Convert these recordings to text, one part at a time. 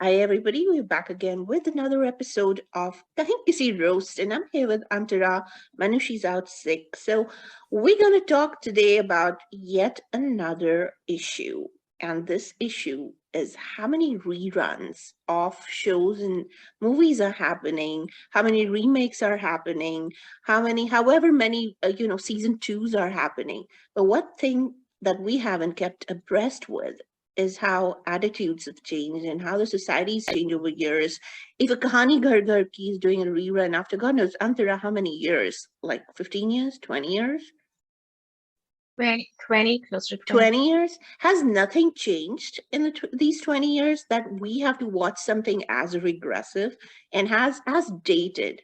Hi, everybody. We're back again with another episode of Kahin Kissi Roast, and I'm here with Antara. Manushi's out sick. So, we're going to talk today about yet another issue. And this issue is how many reruns of shows and movies are happening, how many remakes are happening, however many, season twos are happening. But one thing that we haven't kept abreast with is how attitudes have changed and how the society's changed over years. If a Kahani Ghar Ghar Ki is doing a rerun after God knows Antara how many years, like 15 years, 20 years? 20, close to 20. 20 years? Has nothing changed in these 20 years that we have to watch something as regressive and has as dated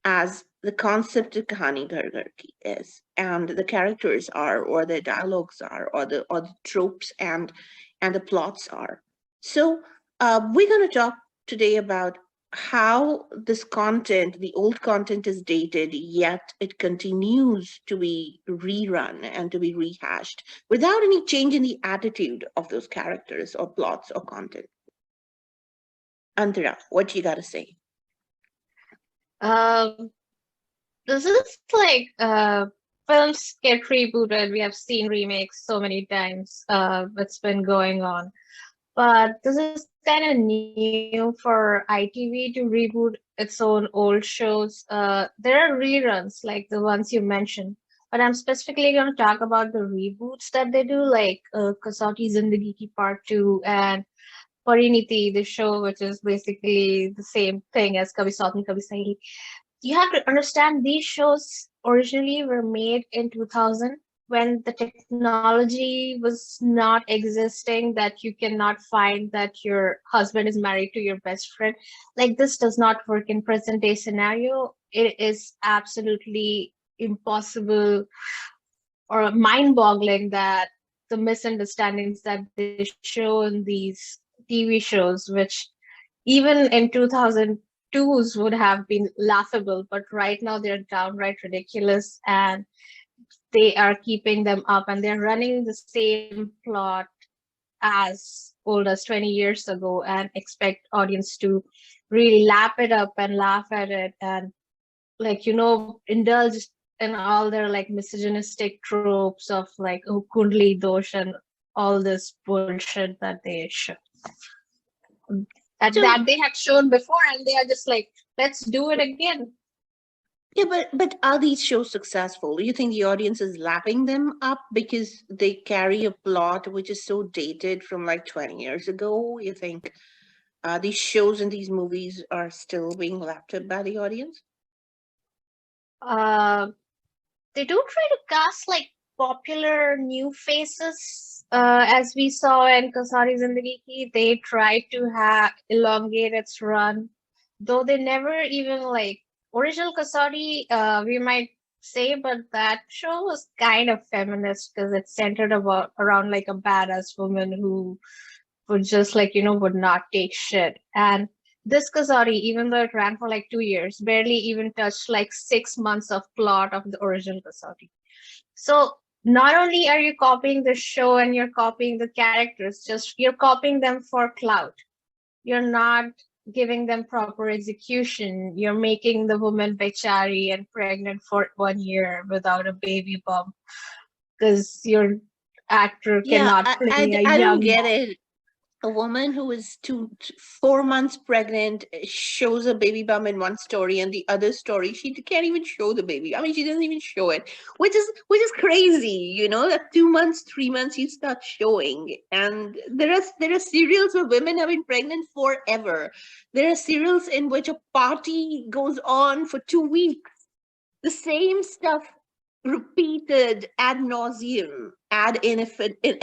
as the concept of Kahani Ghar Ghar Ki is, and the characters are, or the dialogues are, or the tropes and the plots are. So we're going to talk today about how this content, the old content, is dated, yet it continues to be rerun and to be rehashed without any change in the attitude of those characters or plots or content. Antara, what you got to say? Um, this is like films get rebooted. We have seen remakes so many times. It's been going on, but this is kind of new for ITV to reboot its own old shows. There are reruns like the ones you mentioned, but I'm specifically going to talk about the reboots that they do, like Kasauti Zindagi Ki Part 2 and Pariniti, the show, which is basically the same thing as Kabhi Saath Mein Kabhi Sahi. You have to understand these shows originally were made in 2000 when the technology was not existing, that you cannot find that your husband is married to your best friend. Like, this does not work in present day scenario. It is absolutely impossible or mind boggling that the misunderstandings that they show in these TV shows, which even in 2002s would have been laughable, but right now they're downright ridiculous, and they are keeping them up and they're running the same plot as old as 20 years ago and expect audience to really lap it up and laugh at it and, like, indulge in all their like misogynistic tropes of like, oh, kundli dosh and all this bullshit that they show that they had shown before, and they are just like, let's do it again. Yeah, but are these shows successful? Do you think the audience is lapping them up because they carry a plot which is so dated from like 20 years ago? You think these shows and these movies are still being lapped up by the audience? uh they do try to cast like popular new faces, as we saw in Kasari Zindagi Ki. They tried to have elongate its run, though they never even like original Kasari, we might say, but that show was kind of feminist because it's centered about around like a badass woman who would just like, would not take shit. And this Kazari, even though it ran for like 2 years, barely even touched like 6 months of plot of the original Kazari. So not only are you copying the show and you're copying the characters, just you're copying them for clout. You're not giving them proper execution. You're making the woman bechari and pregnant for 1 year without a baby bump because your actor Yeah, cannot I, play I, a I don't young get mom. it. A woman who is 4 months pregnant shows a baby bump in one story, and the other story she can't even show the baby. I mean, she doesn't even show it, which is crazy. That 2 months, 3 months you start showing, and there are serials where women have been pregnant forever. There are serials in which a party goes on for 2 weeks. The same stuff repeated ad nauseum,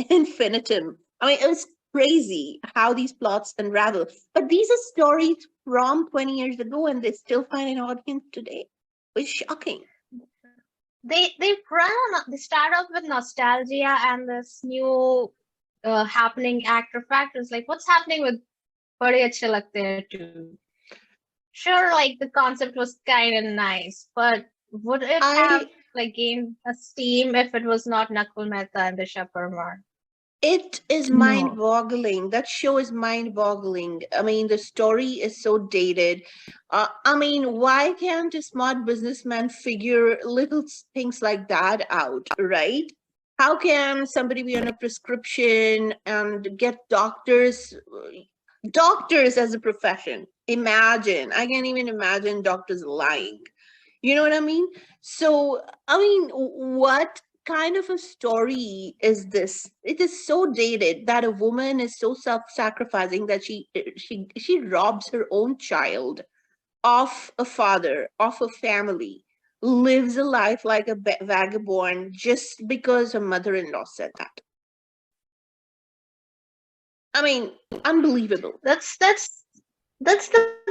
infinitum. I mean, it was crazy how these plots unravel. But these are stories from 20 years ago, and they still find an audience today. It's shocking. They start off with nostalgia and this new happening actor factors. Like, what's happening with Bade Achhe Lagte Hain too? Sure, like the concept was kind of nice, but would it have I like gained a steam if it was not Nakul Mehta and Disha Parmar? It is No. mind-boggling. That show is mind-boggling. I mean, the story is so dated. I mean, why can't a smart businessman figure little things like that out, right? How can somebody be on a prescription and get doctors as a profession? Imagine. I can't even imagine doctors lying. You know what I mean? So, I mean, what kind of a story is this? It is so dated that a woman is so self-sacrificing that she robs her own child of a father, of a family, lives a life like a vagabond just because her mother-in-law said that. I mean, unbelievable. That's the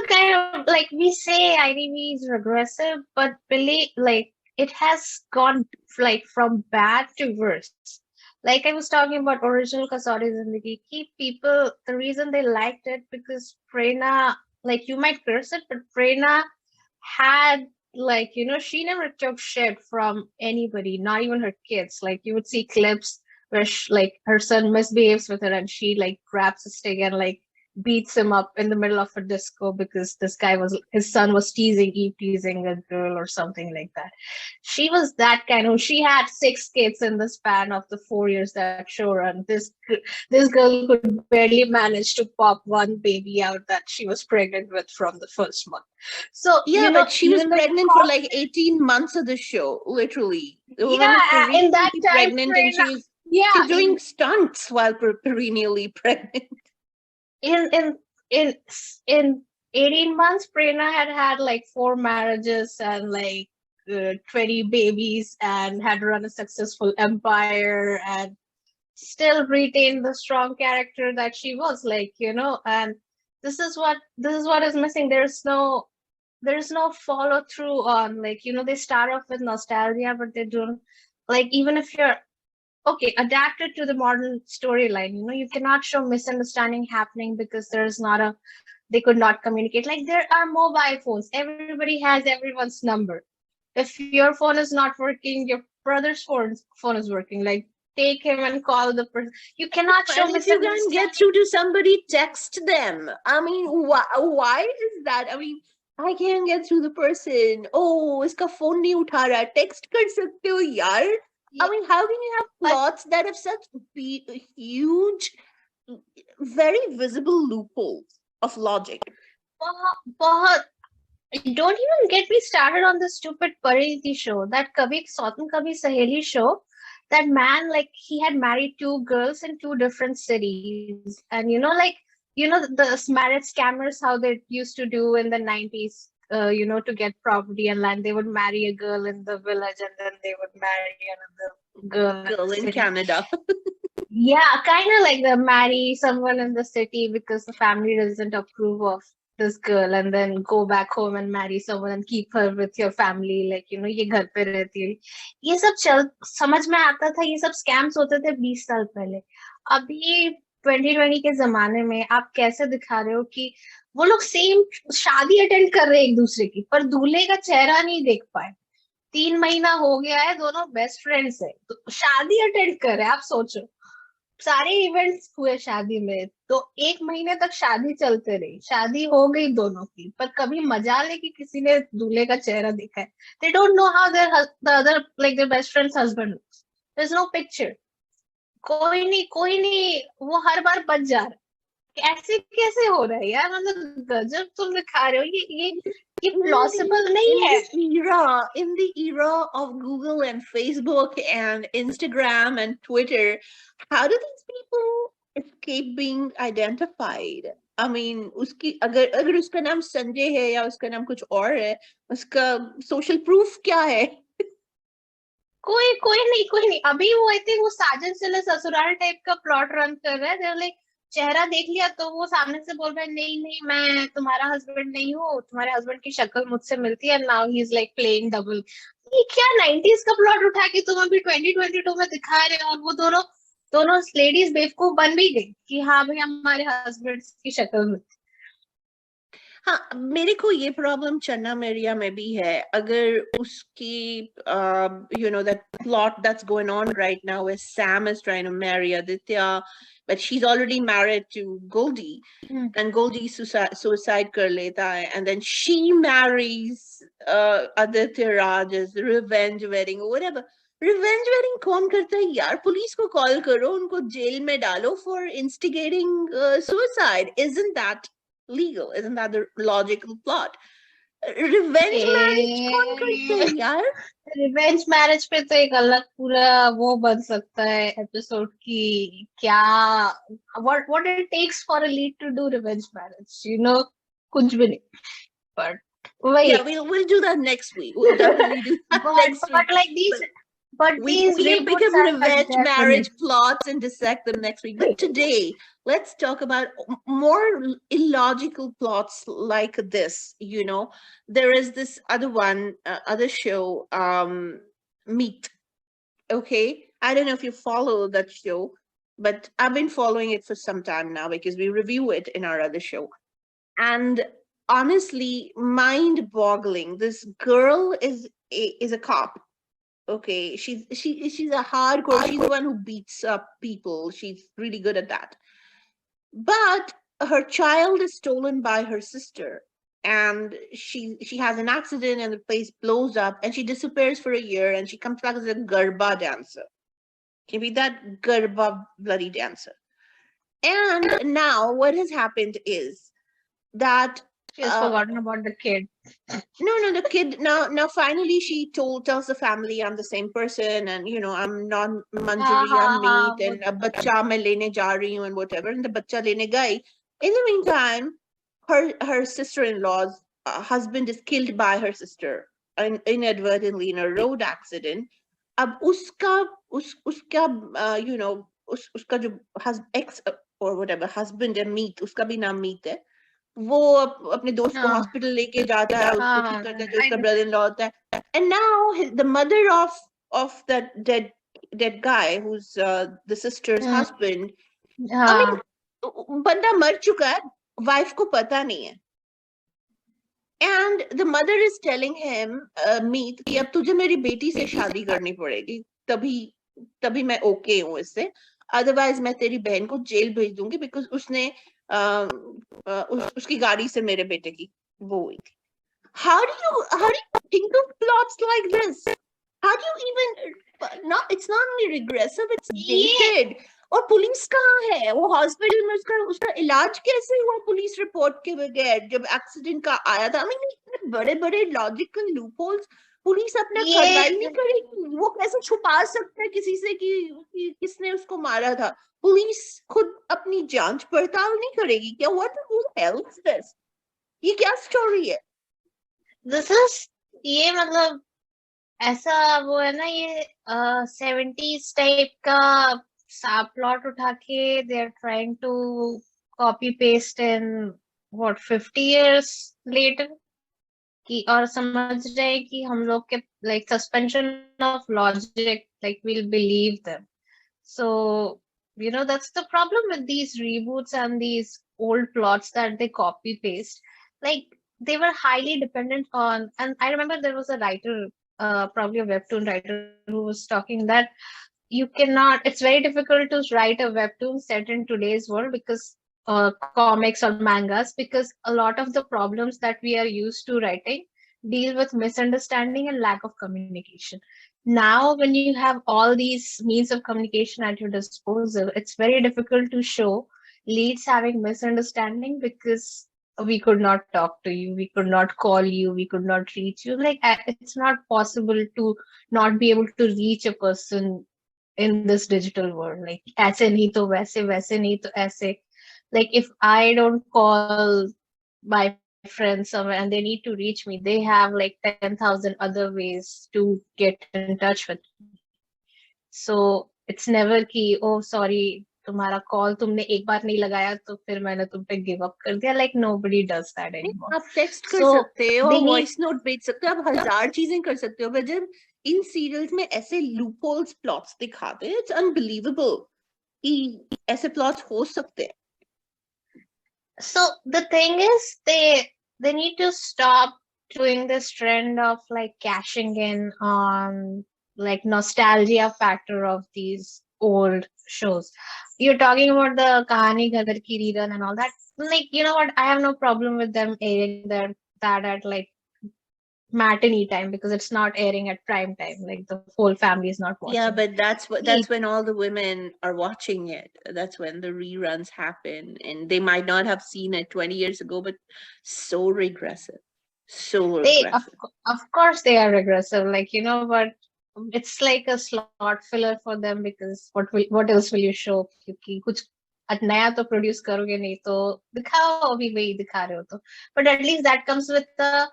kind of, like, we say IDV is regressive, but believe, like, it has gone like from bad to worse. Like I was talking about original Kasauti Zindagi, keep people, the reason they liked it because Prerna, like, you might curse it, but Prerna had, like, she never took shit from anybody, not even her kids. Like, you would see clips where like her son misbehaves with her and she like grabs a stick and like beats him up in the middle of a disco because this guy was, his son was teasing a girl or something like that. She was that kind of, she had 6 kids in the span of the 4 years that show run. This girl could barely manage to pop one baby out that she was pregnant with from the first month. So, Yeah, but she was even the pregnant for cop, like 18 months of the show, literally. The woman was yeah, in that perennially time pregnant and frame, she's yeah, doing stunts while perennially pregnant. in in in in 18 months, Prerna had had like 4 marriages and like 20 babies and had run a successful empire and still retained the strong character that she was, like, and this is what is missing. There's no follow through on, like, they start off with nostalgia, but they don't, like, even if you're okay adapted to the modern storyline, you cannot show misunderstanding happening because there's not a, they could not communicate. Like, there are mobile phones, everybody has everyone's number. If your phone is not working, your brother's phone is working. Like, take him and call the person. You cannot show And if you can't get misunderstanding. through to somebody, text them. I mean, why is that? I mean, I can't get through the person. Oh, iska phone nahi utha raha. Text kar sakte ho, yaar. I Yeah, mean, how can you have but plots that have such huge, very visible loopholes of logic? bahut, don't even get me started on the stupid Pariti show, that Kabhi Sautan Kabhi Saheli show. That man, like, he had married 2 girls in 2 different cities, and the marriage scammers, how they used to do in the 90s. To get property and land, they would marry a girl in the village and then they would marry another girl in the Girl in city. Canada. Yeah, kind of like they marry someone in the city because the family doesn't approve of this girl, and then go back home and marry someone and keep her with your family. Like, ये घर पे रहती है. ये सब समझ में आता था. ये सब scams होते थे 20 साल पहले. अभी 2020 के जमाने में आप कैसे दिखा रहे हो कि वो लोग सेम शादी अटेंड कर रहे हैं एक दूसरे की, पर दूल्हे का चेहरा नहीं देख पाए. 3 महीना हो गया है, दोनों बेस्ट फ्रेंड्स है, तो शादी अटेंड कर रहे हैं. आप सोचो, सारे इवेंट्स हुए शादी में, तो 1 महीने तक शादी चलते रही, शादी हो गई दोनों की, पर कभी मजाल है कि किसी ने दूल्हे का चेहरा देखा है. They don't know how the other, like their best friends husband looks. There is no picture. कोई नहीं वो हर बार बच जा रहा है. ऐसे कैसे हो रहा है यार, मतलब गजब तुम दिखा रहे हो. ये प्लॉसिबल नहीं In है. the era of Google and Facebook and Instagram and Twitter, how do these people escape being identified? I mean, उसकी अगर उसका नाम संजय है या उसका नाम कुछ और है, उसका social proof क्या है? कोई नहीं. अभी वो आई थिंक वो साजन चले ससुराल टाइप का प्लॉट रन कर रहा है. देयर लाइक, चेहरा देख लिया तो वो सामने से बोल रहा है, नहीं नहीं मैं तुम्हारा हस्बैंड नहीं हूँ, तुम्हारे हस्बैंड की शक्ल मुझसे मिलती है. Now he is like playing double. ये क्या 90s का प्लॉट उठा के तुम अभी 2022 में दिखा रहे हो. और वो दोनों दोनों लेडीज बेवकूफ बन भी गई कि हाँ भाई हमारे हस्बैंड की शक्ल मिलती. हाँ, मेरे को ये प्रॉब्लम चन्ना मेरिया में भी है. अगर उसकी that plot that's going on right now where Sam is trying to marry Aditya, but she's already married to Goldie, and Goldie suicide कर लेता है, and then she marries Aditya Raj as revenge wedding or whatever. Revenge wedding कौन करता है यार? Police को call करो, उनको जेल में डालो for instigating suicide. Isn't that legal? Isn't that the logical plot? Revenge marriage कौन करता है यार? रिवेंज मैरिज पे तो एक अलग पूरा वो बन सकता है एपिसोड की क्या what it takes for a lead to do revenge marriage, कुछ भी नहीं. बट वही Yeah, we'll do that next week. We'll definitely do that next week. but like these but these We'll pick reboots up are revenge definite. marriage plots and dissect them next week. But today, let's talk about more illogical plots like this. There is this other one, other show, Meet. Okay, I don't know if you follow that show, but I've been following it for some time now because we review it in our other show. And honestly, mind-boggling. This girl is a cop. Okay, she's a hardcore. She's the one who beats up people. She's really good at that. But her child is stolen by her sister, and she has an accident, and the place blows up, and she disappears for a year, and she comes back as a garba dancer. Can be that garba bloody dancer. And now what has happened is that She has forgotten about the kid. No, the kid now finally she tells the family I'm the same person, and I'm non Manjuriya meat, and a bacha main lene ja rahi hu and whatever, and the bacha lene gayi. In the meantime, her sister-in-law's husband is killed by her sister inadvertently in a road accident. अब उसका उसका जो ex or whatever husband है Meet, उसका भी नाम Meet है. वो अपने दोस्त को हॉस्पिटल लेके जाता है, उसको ठीक करता है, जो उसका ब्रदर इन लॉ होता है. And now the mother of that dead guy who's the sister's husband, I mean, बंदा मर चुका है, वाइफ को पता नहीं है. And the mother is telling him, Meet, कि अब तुझे मेरी बेटी से शादी करनी पड़ेगी, तभी मैं ओके हूँ इससे, अदरवाइज मैं तेरी बहन को जेल भेज दूंगी बिकॉज उसने उसकी गाड़ी से मेरे बेटे की वो हुई थी. How do you think of plots like this? How do you even it's not only regressive, it's dated. और पुलिस कहाँ है? वो हॉस्पिटल में उसका इलाज कैसे हुआ पुलिस रिपोर्ट के बगैर जब एक्सीडेंट का आया था? I mean, इतने बड़े लॉजिकल लूपहोल्स पुलिस अपना कार्रवाई नहीं करेगी. वो कैसे छुपा सकता है किसी से कि किसने उसको मारा था? पुलिस खुद अपनी जांच पड़ताल नहीं करेगी क्या? What the hell is this? ये क्या स्टोरी है? This is ये मतलब ऐसा वो है ना, ये 70s टाइप का सब प्लॉट उठा के they are trying to copy paste in what 50 years later कि और समझ रहे हैं कि हम लोग के like suspension of logic, like we'll believe them. So that's the problem with these reboots and these old plots that they copy paste. Like they were highly dependent on, and I remember there was a writer, probably a webtoon writer, who was talking that it's very difficult to write a webtoon set in today's world because comics or mangas, because a lot of the problems that we are used to writing deal with misunderstanding and lack of communication. Now, when you have all these means of communication at your disposal, it's very difficult to show leads having misunderstanding because we could not talk to you, we could not call you, we could not reach you. Like it's not possible to not be able to reach a person in this digital world. Like ऐसे नहीं तो वैसे, वैसे नहीं तो ऐसे. Like if I don't call my friends somewhere and they need to reach me, they have like 10,000 other ways to get in touch with me. So it's never कि oh sorry तुम्हारा कॉल तुमने एक बार नहीं लगाया तो फिर मैंने तुम पे गिव अप कर दिया. Like nobody does that anymore. आप टेक्स्ट कर सकते हो, वॉइस नोट भेज सकते हो, आप हजार चीजें कर सकते हो, पर जब इन सीरियल्स में ऐसे लूपहोल्स प्लॉट्स दिखाते हैं, इट्स अनबिलीवेबल कि ऐसे प्लॉट्स हो सकते हैं. So the thing is, they need to stop doing this trend of like cashing in on like nostalgia factor of these old shows. You're talking about the Kahani Ghadar Ki rerun and all that. Like, you know what? I have no problem with them airing that at like matinee time because it's not airing at prime time. Like the whole family is not Yeah, watching it. but Ye- that's when all the women are watching it. That's when the reruns happen, and they might not have seen it 20 years ago, but so regressive. So They regressive. of course they are regressive. Like, you know, but it's like a slot filler for them because what else will you show? क्योंकि कुछ नया तो produce करोगे नहीं तो दिखाओ अभी वही दिखा रहे हो तो but at least that comes with the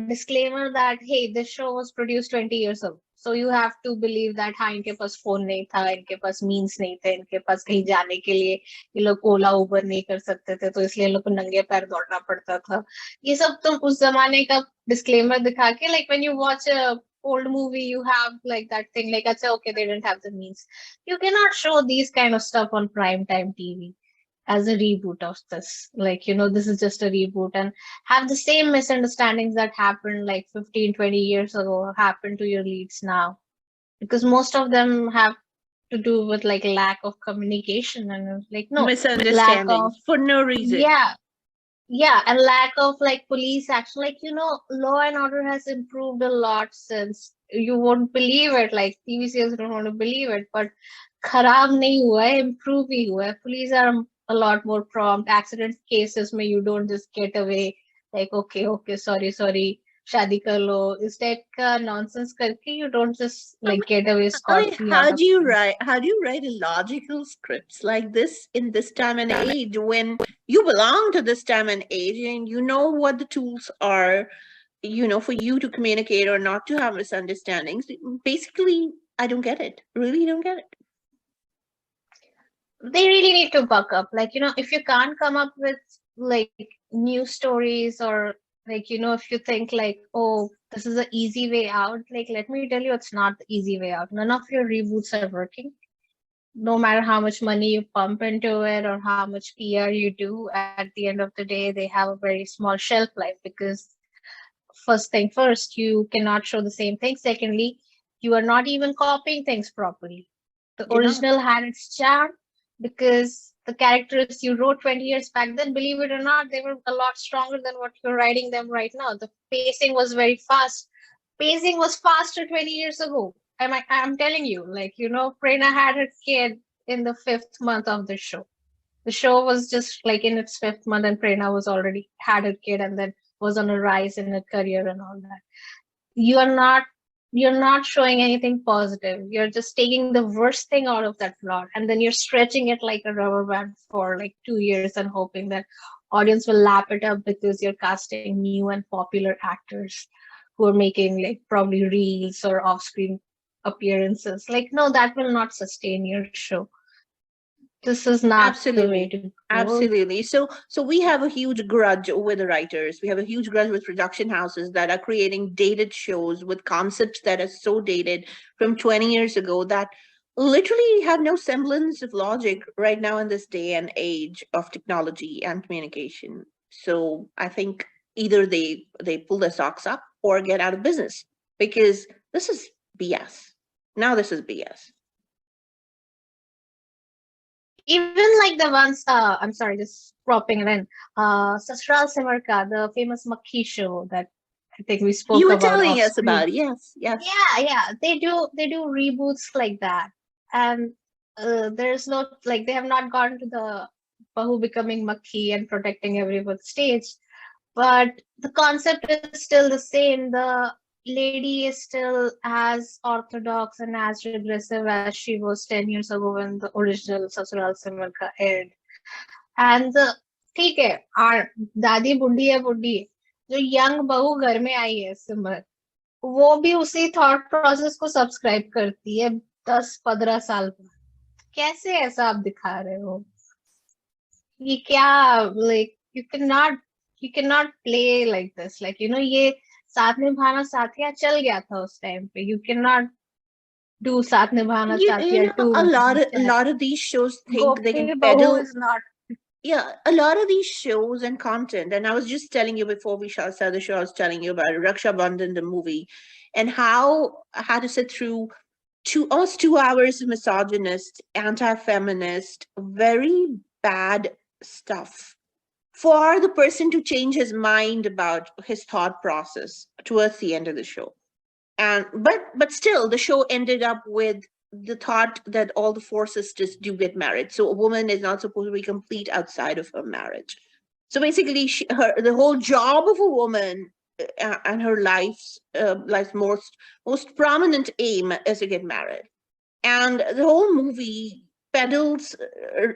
disclaimer that hey, this show was produced 20 years ago, so you have to believe that हाँ इनके पास फोन नहीं था, इनके पास मीन्स नहीं थे, इनके पास कहीं जाने के लिए ये लोग ओला उबर नहीं कर सकते थे, तो इसलिए इन लोग को नंगे पैर दौड़ना पड़ता था. ये सब तुम उस जमाने का डिस्क्लेमर दिखा के like when you watch a old movie you have like that thing like अच्छा okay they didn't have the means. You cannot show these kind of stuff on prime time TV as a reboot of this. Like, you know, this is just a reboot and have the same misunderstandings that happened like 15, 20 years ago happen to your leads now. Because most of them have to do with like lack of communication and like no lack of Misunderstandings for no reason. yeah yeah, and lack of like police action. Like, you know, law and order has improved a lot since you won't believe it. Like TV series don't want to believe it, but खराब नहीं हुआ है, improve ही हुआ है. Police are a lot more prompt. Accident cases में you don't just get away like okay sorry शादी कर लो इस टाइप का nonsense करके you don't just I like get away I scot mean, free out of things. how do you write illogical scripts like this in this time and age when you belong to this time and age and you know what the tools are, for you to communicate or not to have misunderstandings? Basically, I don't get it. Really don't get it. They really need to buck up. Like, you know, if you can't come up with like new stories or like, you know, if you think like, oh, this is an easy way out, like, let me tell you, it's not the easy way out. None of your reboots are working. No matter how much money you pump into it or how much PR you do, at the end of the day, they have a very small shelf life because first thing first, you cannot show the same thing. Secondly, you are not even copying things properly. The You're not. original had its charm because the characters you wrote 20 years back then, believe it or not, they were a lot stronger than what you're writing them right now. The pacing was very fast. Pacing was faster 20 years ago. I'm telling you, like, you know, Prerna had her kid in the fifth month of the show. The show was just like in its fifth month, and Prerna was already had her kid and then was on a rise in her career and all that. You are not showing anything positive. You're just taking the worst thing out of that plot and then you're stretching it like a rubber band for like 2 years and hoping that audience will lap it up because you're casting new and popular actors who are making like probably reels or off-screen appearances. Like, no, that will not sustain your show. This is not the way Absolutely. to go. Absolutely. So we have a huge grudge with the writers. We have a huge grudge with production houses that are creating dated shows with concepts that are so dated from 20 years ago that literally have no semblance of logic right now in this day and age of technology and communication. So I think either they pull their socks up or get out of business because this is BS. Now this is BS. Even like the ones, I'm sorry, just dropping it in. Sasral Simarka, the famous Makhi show that I think we You spoke were about telling off us screen. about it. Yes, yes. Yeah, they do reboots like that, and there's no like they have not gone to the Bahu becoming Makhi and protecting everyone's stage, but the concept is still the same. The lady is still as orthodox and as regressive as she was 10 years ago when the original Sasural Simarka aired. And the ठीक है दादी बुढ़ी है बुढ़ी है जो young बहू घर में आई है सिमर वो भी उसी थॉट प्रोसेस को सब्सक्राइब करती है 10-15 साल बाद कैसे ऐसा आप दिखा रहे हो ये क्या like you cannot play like this like you know ये साथ निभाना साथिया चल गया था उस टाइम पे you cannot do साथ निभाना You Saathiya know, 2 a lot of these shows think they Gopi can बहू peddle. is not yeah, a lot of these shows and content, and I was just telling you before we started the show, I was telling you about Raksha Bandhan, the movie, and how I had to sit through almost 2 hours of misogynist, anti-feminist, very bad stuff for the person to change his mind about his thought process towards the end of the show. And but still the show ended up with the thought that all the four sisters do get married, so a woman is not supposed to be complete outside of her marriage. So basically the whole job of a woman, and her life's most prominent aim is to get married. And the whole movie peddles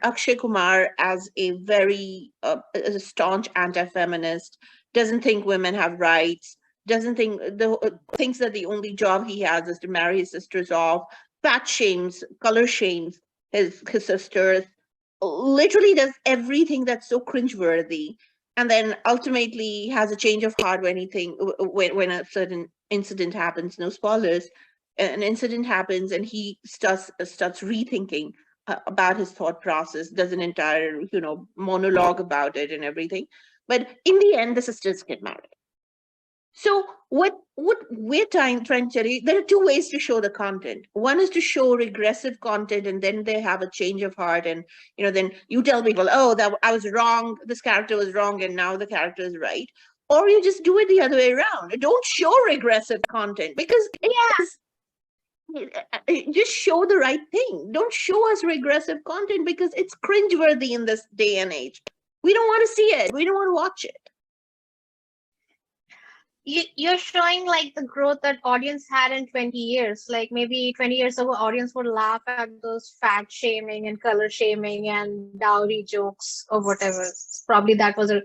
Akshay Kumar as as a staunch anti-feminist, doesn't think women have rights, doesn't think thinks that the only job he has is to marry his sisters off, fat shames, color shames his sisters, literally does everything that's so cringeworthy, and then ultimately has a change of heart when when a certain incident happens. No spoilers. An incident happens, and he starts rethinking about his thought process. Does an entire monologue about it and everything. But in the end, the sisters get married. So what we're trying to tell you, there are two ways to show the content. One is to show regressive content, and then they have a change of heart, and then you tell people, oh, that I was wrong, this character was wrong, and now the character is right. Or you just do it the other way around. Don't show regressive content, because it is, just show the right thing. Don't show us regressive content because it's cringeworthy in this day and age. We don't want to see it. We don't want to watch it. You're showing like the growth that audience had in 20 years. Like maybe 20 years ago, audience would laugh at those fat shaming and color shaming and dowry jokes or whatever. Probably that was a.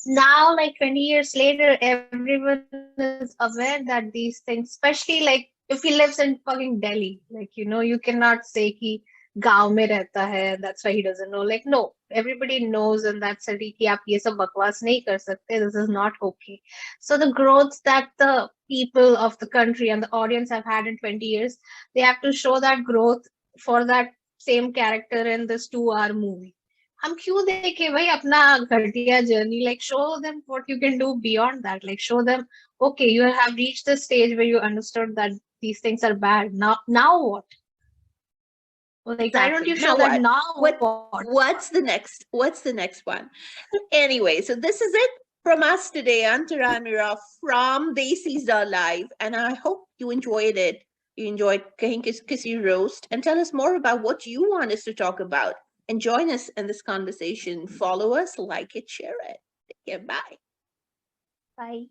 Now, like 20 years later, everyone is aware that these things, especially like if he lives in fucking Delhi, like you cannot say कि गांव में रहता है, that's why he doesn't know. Like no, everybody knows in that city कि आप ये सब बकवास नहीं कर सकते. This is not okay. So the growth that the people of the country and the audience have had in 20 years, they have to show that growth for that same character in this 2 hour movie. हम क्यों देखे भाई अपना घटिया journey? Like show them what you can do beyond that. Like show them, okay, you have reached the stage where you understood that these things are bad. Now what? Like why don't Exactly. you show Now that what? now what? What's the next one? Anyway, so this is it from us today, Antara and Mira from Desi's Live, and I hope you enjoyed it. You enjoyed Kahin Kissi roast, and tell us more about what you want us to talk about, and join us in this conversation. Follow us, like it, share it. Take care. Bye. Bye.